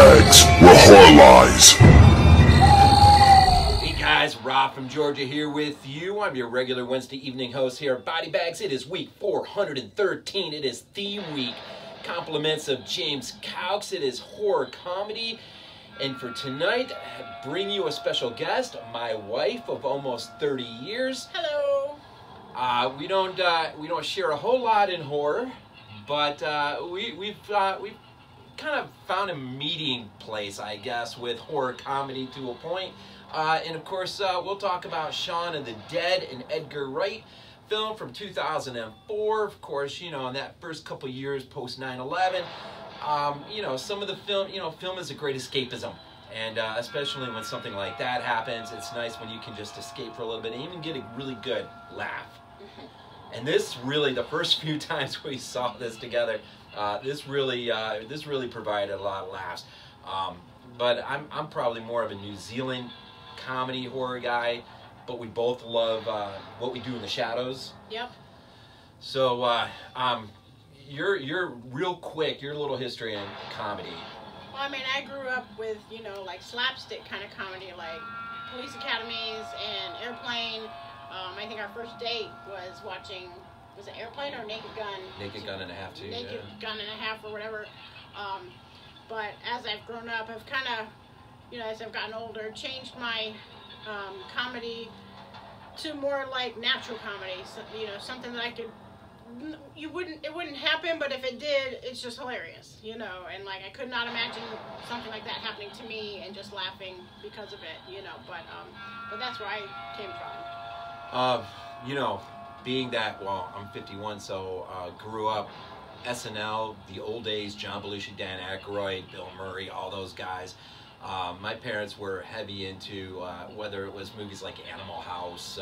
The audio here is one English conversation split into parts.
BodyBags, where horror lies. Hey guys, Rob from Georgia here with you. I'm your regular Wednesday evening host here at BodyBags. It is week 413. It is theme week. Compliments of James Cowkes. It is horror comedy. And for tonight, I bring you a special guest, my wife of almost 30 years. Hello. We don't share a whole lot in horror, but we've kind of found a meeting place, I guess, with horror comedy to a point. And of course, we'll talk about Shaun of the Dead, an Edgar Wright film from 2004. Of course, you know, in that first couple years post 9/11, you know, some of the film, film is a great escapism. And especially when something like that happens, it's nice when you can just escape for a little bit and even get a really good laugh. And this really, the first few times we saw this together, this really provided a lot of laughs. But I'm probably more of a New Zealand comedy horror guy, but we both love What We Do in the Shadows. Yep. So you're real quick, your little history in comedy. Well, I mean, I grew up with, you know, like slapstick kind of comedy, like Police Academies and Airplane. I think our first date was watching, was it Airplane or Naked Gun? Naked Gun and a Half, too. Naked Gun and a Half or whatever. But as I've grown up, I've kind of, you know, as I've gotten older, changed my comedy to more like natural comedy. So, you know, something that I could, it wouldn't happen, but if it did, it's just hilarious, you know. And like, I could not imagine something like that happening to me and just laughing because of it, you know. But that's where I came from. You know, being that, well, I'm 51, so grew up SNL, the old days, John Belushi, Dan Aykroyd, Bill Murray, all those guys. My parents were heavy into whether it was movies like Animal House,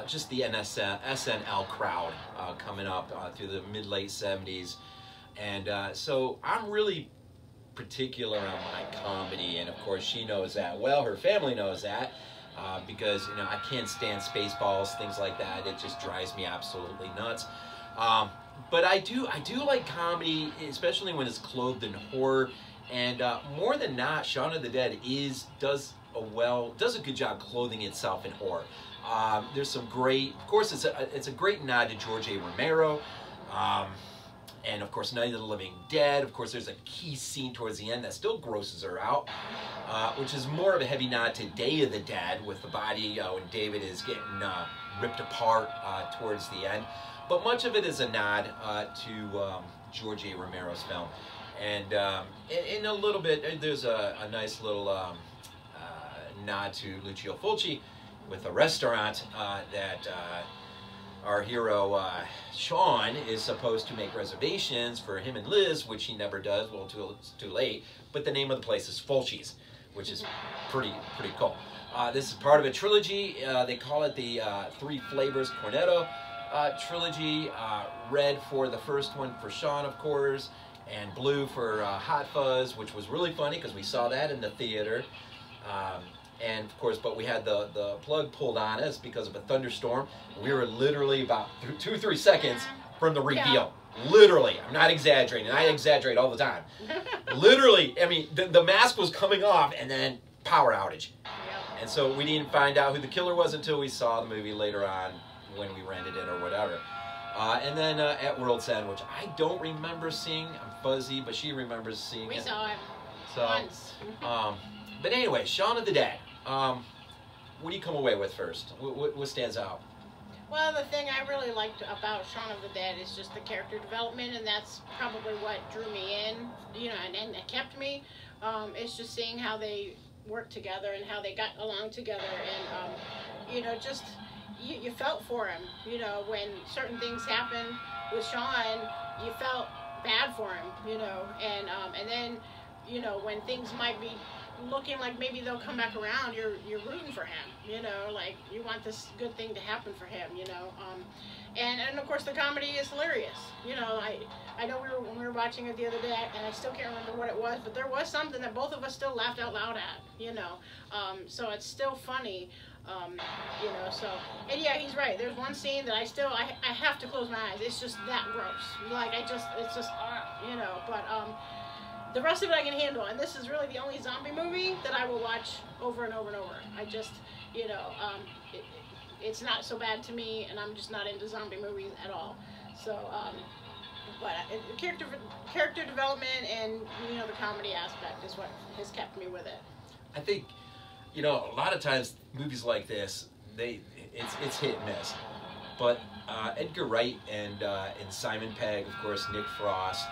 just the SNL crowd coming up through the mid-late 70s. And so I'm really particular on my comedy, and of course she knows that. Well, her family knows that. Because, you know, I can't stand Spaceballs, things like that. It just drives me absolutely nuts. But I do like comedy, especially when it's clothed in horror. And more than not, Shaun of the Dead does a good job clothing itself in horror. There's some great, of course, it's a great nod to George A. Romero. And of course, Night of the Living Dead. Of course, there's a key scene towards the end that still grosses her out, which is more of a heavy nod to Day of the Dead with the body when David is getting ripped apart towards the end. But much of it is a nod to George A. Romero's film. And in a little bit, there's a nice little nod to Lucio Fulci with a restaurant that our hero, Shaun, is supposed to make reservations for him and Liz, which he never does, well, it's too late. But the name of the place is Fulci's, which is pretty cool. This is part of a trilogy. They call it the Three Flavors Cornetto trilogy. Red for the first one for Shaun, of course, and blue for Hot Fuzz, which was really funny because we saw that in the theater. And of course, but we had the plug pulled on us because of a thunderstorm. We were literally about 2 or 3 seconds from the reveal. Yeah. Literally, I'm not exaggerating. I exaggerate all the time. Literally, I mean, the mask was coming off and then power outage. Yeah. And so we didn't find out who the killer was until we saw the movie later on when we rented it or whatever. And then at World's End, which I don't remember seeing. I'm fuzzy, but she remembers seeing it. We saw it once. But anyway, Shaun of the Dead. What do you come away with first? What stands out? Well, the thing I really liked about Shaun of the Dead is just the character development, and that's probably what drew me in, you know, and it kept me. It's just seeing how they worked together and how they got along together, and you know, just you felt for him. You know, when certain things happened with Shaun, you felt bad for him. You know, and then, you know, when things might be looking like maybe they'll come back around, you're rooting for him, you know, like you want this good thing to happen for him, you know. And of course the comedy is hilarious, you know. I know when we were watching it the other day, and I still can't remember what it was, but there was something that both of us still laughed out loud at, you know. So it's still funny, you know. So, and yeah, he's right, there's one scene that I have to close my eyes. It's just that gross, like it's just you know. But the rest of it I can handle, and this is really the only zombie movie that I will watch over and over and over. I just, you know, it's not so bad to me, and I'm just not into zombie movies at all. So, but character development and, you know, the comedy aspect is what has kept me with it. I think, you know, a lot of times movies like this, it's hit and miss. But Edgar Wright and Simon Pegg, of course, Nick Frost,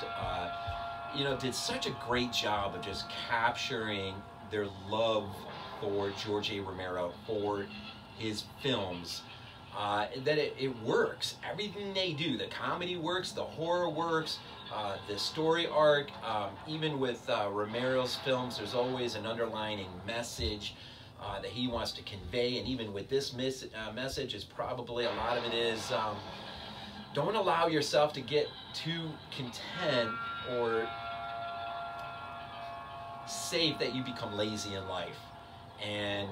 you know, did such a great job of just capturing their love for George A. Romero, for his films, that it works. Everything they do, the comedy works, the horror works, the story arc, even with Romero's films, there's always an underlining message that he wants to convey, and even with this message, is probably a lot of it is don't allow yourself to get too content or safe that you become lazy in life. And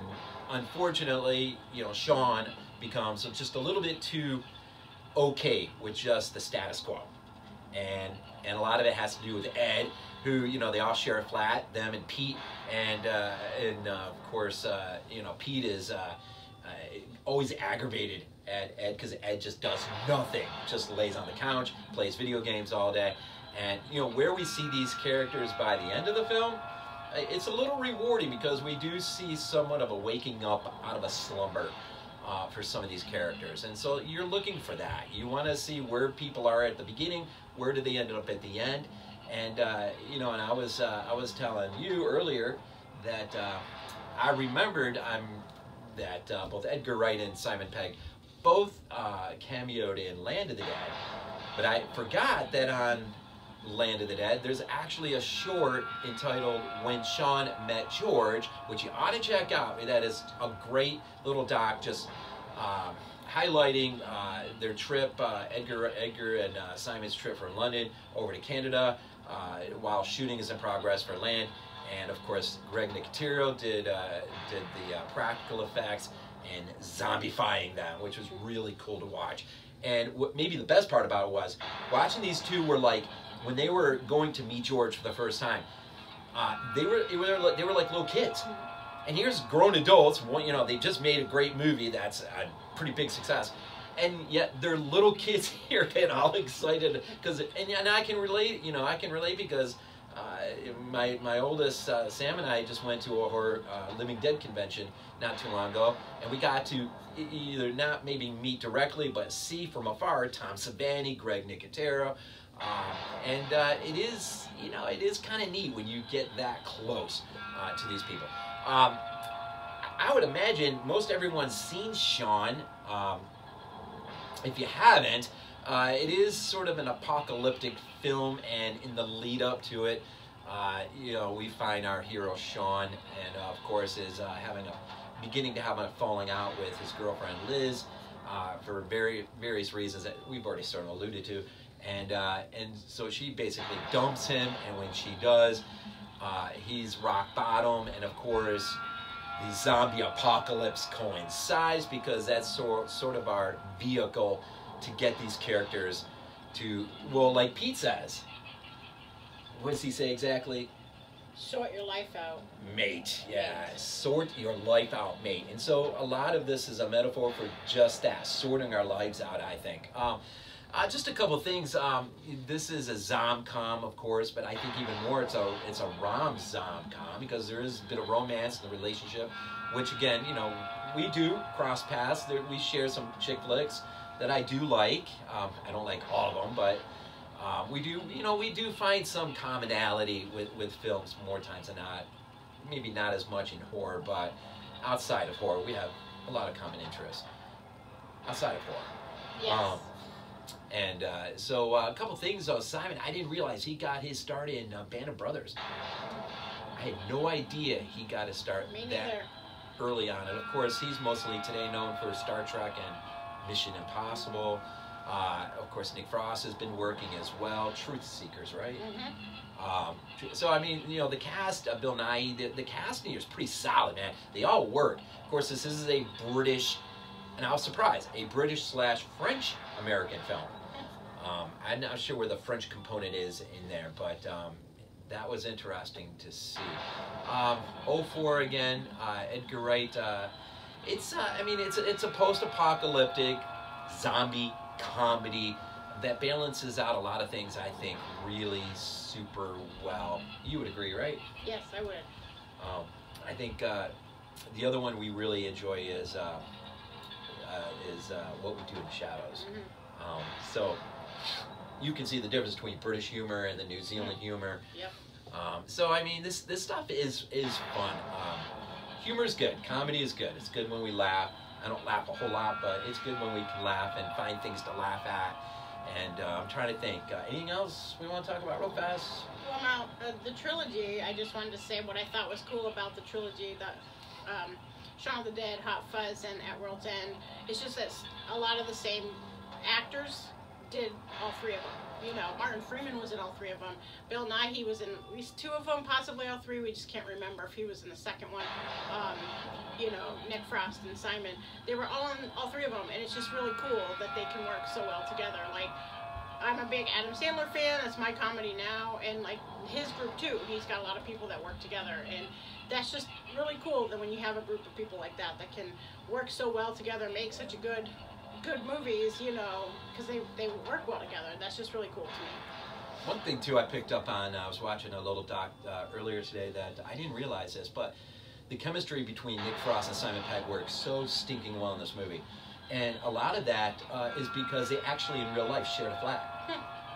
unfortunately, you know, Shaun becomes just a little bit too okay with just the status quo, and a lot of it has to do with Ed, who, you know, they all share a flat, them and Pete, and of course, you know, Pete is always aggravated at Ed because Ed just does nothing, just lays on the couch, plays video games all day. And, you know, where we see these characters by the end of the film, it's a little rewarding because we do see somewhat of a waking up out of a slumber for some of these characters. And so you're looking for that. You want to see where people are at the beginning, where do they end up at the end. And, you know, and I was telling you earlier that I remembered that both Edgar Wright and Simon Pegg both cameoed in Land of the Dead, but I forgot that on Land of the Dead, there's actually a short entitled When Shaun Met George, which you ought to check out. That is a great little doc, just highlighting their trip, Edgar and Simon's trip from London over to Canada while shooting is in progress for Land. And of course, Greg Nicotero did the practical effects and zombifying them, which was really cool to watch. And what maybe the best part about it was watching these two were like, when they were going to meet George for the first time, they were like little kids. And here's grown adults, you know, they just made a great movie that's a pretty big success. And yet they're little kids here getting all excited because, and I can relate, you know, I can relate because my oldest, Sam and I just went to a horror Living Dead convention not too long ago, and we got to either not maybe meet directly, but see from afar Tom Savini, Greg Nicotero, and it is, you know, it is kind of neat when you get that close to these people. I would imagine most everyone's seen Shaun. If you haven't, it is sort of an apocalyptic film, and in the lead up to it, you know, we find our hero Shaun, and of course is beginning to have a falling out with his girlfriend Liz for various reasons that we've already sort of alluded to, and so she basically dumps him, and when she does, he's rock bottom, and of course the zombie apocalypse coincides because that's sort of our vehicle to get these characters to, well, like Pete says, what does he say exactly? Sort your life out. Mate, yeah, sort your life out, mate. And so a lot of this is a metaphor for just that, sorting our lives out, I think. Just a couple things. This is a zom-com, of course, but I think even more it's a rom-zom-com because there is a bit of romance in the relationship, which again, you know, we do cross paths. We share some chick flicks that I do like. I don't like all of them, but we do, you know, we do find some commonality with films more times than not. Maybe not as much in horror, but outside of horror, we have a lot of common interests. Outside of horror. Yes. And so a couple things though. Simon, I didn't realize he got his start in Band of Brothers. I had no idea he got his start that early on. And of course, he's mostly today known for Star Trek and Mission Impossible. Of course, Nick Frost has been working as well. Truth Seekers, right? Mm-hmm. So, I mean, you know, the cast, Bill Nighy, the cast here is pretty solid, man. They all work. Of course, this is a British, and I was surprised, a British/French-American film. I'm not sure where the French component is in there, but that was interesting to see. 04 again, Edgar Wright. It's I mean, it's a post-apocalyptic zombie comedy that balances out a lot of things, I think, really super well. You would agree, right? Yes, I would. I think the other one we really enjoy is What We Do in the Shadows. Mm-hmm. So you can see the difference between British humor and the New Zealand humor. Yep. So I mean, this stuff is fun. Humor is good. Comedy is good. It's good when we laugh. I don't laugh a whole lot, but it's good when we can laugh and find things to laugh at. And I'm trying to think. Anything else we want to talk about real fast? Well, now, the trilogy, I just wanted to say what I thought was cool about the trilogy, that Shaun of the Dead, Hot Fuzz, and At World's End. It's just that a lot of the same actors did all three of them. You know, Martin Freeman was in all three of them. Bill Nighy was in at least two of them, possibly all three. We just can't remember if he was in the second one. You know, Nick Frost and Simon. They were all in all three of them, and it's just really cool that they can work so well together. Like, I'm a big Adam Sandler fan. That's my comedy now, and like his group too. He's got a lot of people that work together, and that's just really cool that when you have a group of people like that that can work so well together, make such a good movies, you know, because they work well together. That's just really cool to me. One thing too I picked up on, I was watching a little doc earlier today that I didn't realize this, but the chemistry between Nick Frost and Simon Pegg works so stinking well in this movie. And a lot of that is because they actually in real life shared a flat.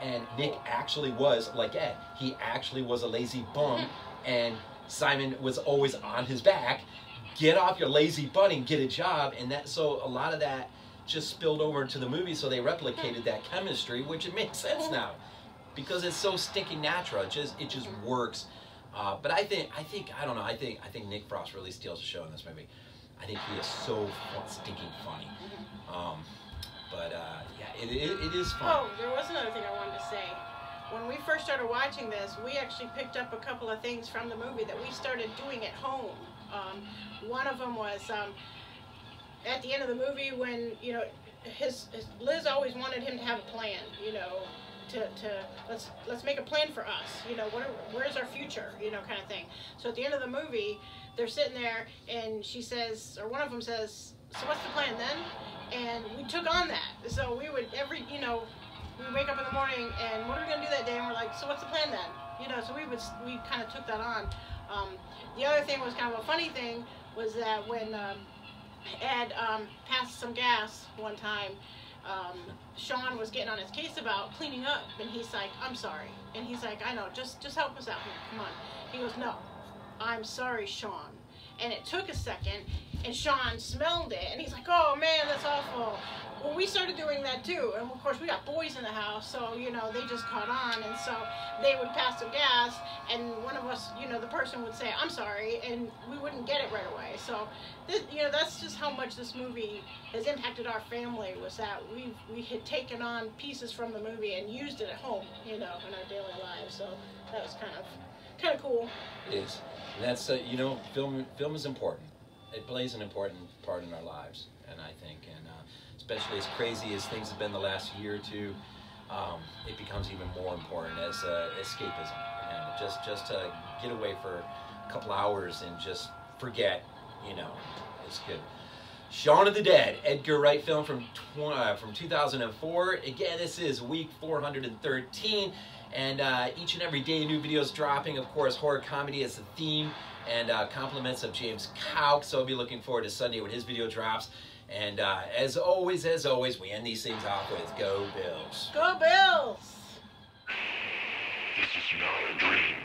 And Nick actually was, like Ed, he actually was a lazy bum, and Simon was always on his back. Get off your lazy butt and get a job. And that, so a lot of that just spilled over into the movie, so they replicated that chemistry, which it makes sense now. Because it's so stinking natural, it just works. But I think I don't know. I think Nick Frost really steals the show in this movie. I think he is so stinking funny. Yeah, it is fun. Oh, there was another thing I wanted to say. When we first started watching this, we actually picked up a couple of things from the movie that we started doing at home. One of them was at the end of the movie when, you know, Liz always wanted him to have a plan, you know, to let's make a plan for us, you know, where's our future, you know, kind of thing. So at the end of the movie, they're sitting there and she says, or one of them says, so what's the plan then? And we took on that. So we would we wake up in the morning and what are we gonna do that day? And we're like, so what's the plan then? You know, so we kind of took that on. The other thing was kind of a funny thing was that when Ed passed some gas one time, Shaun was getting on his case about cleaning up, and he's like, I'm sorry. And he's like, I know, just help us out here, come on. He goes, no, I'm sorry, Shaun. And it took a second, and Shaun smelled it, and he's like, oh man, that's awful. Well, we started doing that too, and of course we got boys in the house, so, you know, they just caught on, and so they would pass some gas, and one of us, you know, the person would say, I'm sorry, and we wouldn't get it right away. So, this, you know, that's just how much this movie has impacted our family, was that we had taken on pieces from the movie and used it at home, you know, in our daily lives, so that was kind of cool. It is. And that's, you know, film is important. It plays an important part in our lives, and I think, and especially as crazy as things have been the last year or two, it becomes even more important as escapism, and just to get away for a couple hours and just forget, you know, it's good. Shaun of the Dead, Edgar Wright film from 2004. Again, this is week 413. And each and every day, new videos dropping. Of course, horror comedy is the theme, and compliments of James Couk. So I'll be looking forward to Sunday when his video drops. And as always, we end these things off with Go Bills. Go Bills! This is not a dream.